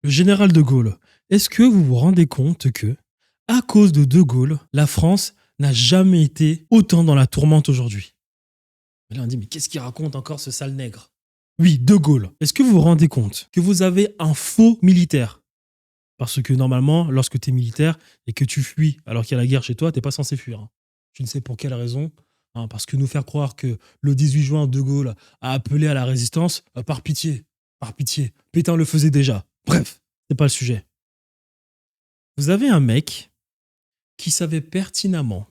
Le général de Gaulle, est-ce que vous vous rendez compte que, à cause de Gaulle, la France n'a jamais été autant dans la tourmente aujourd'hui? Et là, on dit, mais qu'est-ce qu'il raconte encore ce sale nègre? Oui, de Gaulle. Est-ce que vous vous rendez compte que vous avez un faux militaire? Parce que normalement, lorsque tu es militaire et que tu fuis alors qu'il y a la guerre chez toi, tu n'es pas censé fuir, hein. Je ne sais pour quelle raison, hein, parce que nous faire croire que le 18 juin, De Gaulle a appelé à la résistance, par pitié, Pétain le faisait déjà. Bref, c'est pas le sujet. Vous avez un mec qui savait pertinemment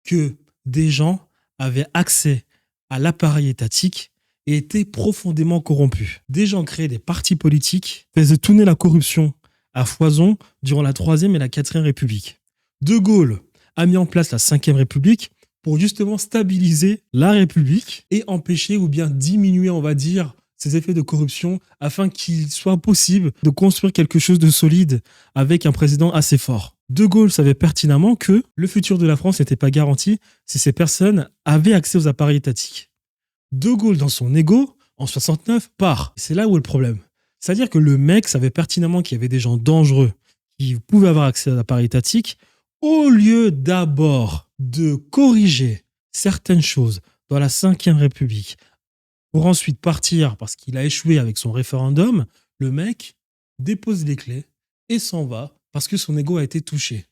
que des gens avaient accès à l'appareil étatique et étaient profondément corrompus. Des gens créaient des partis politiques, faisaient tourner la corruption à foison durant la 3e et la 4e République. De Gaulle a mis en place la 5e République pour justement stabiliser la République et empêcher ou bien diminuer, on va dire, ces effets de corruption afin qu'il soit possible de construire quelque chose de solide avec un président assez fort. De Gaulle savait pertinemment que le futur de la France n'était pas garanti si ces personnes avaient accès aux appareils étatiques. De Gaulle, dans son ego, en 69, part. C'est là où est le problème. C'est-à-dire que le mec savait pertinemment qu'il y avait des gens dangereux qui pouvaient avoir accès à l'appareil étatique. Au lieu d'abord de corriger certaines choses dans la 5e République, pour ensuite partir parce qu'il a échoué avec son référendum, le mec dépose les clés et s'en va parce que son ego a été touché.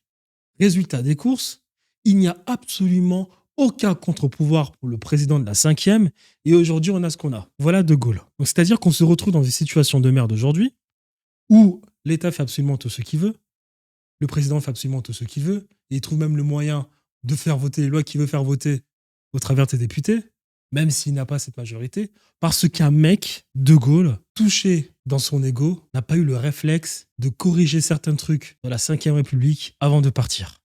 Résultat des courses, il n'y a absolument aucun contre-pouvoir pour le président de la 5e et aujourd'hui on a ce qu'on a. Voilà De Gaulle. Donc, c'est-à-dire qu'on se retrouve dans des situations de merde aujourd'hui où l'État fait absolument tout ce qu'il veut, le président fait absolument tout ce qu'il veut et il trouve même le moyen de faire voter les lois qu'il veut faire voter au travers de ses députés, même s'il n'a pas cette majorité, parce qu'un mec, De Gaulle, touché dans son ego, n'a pas eu le réflexe de corriger certains trucs dans la 5e République avant de partir.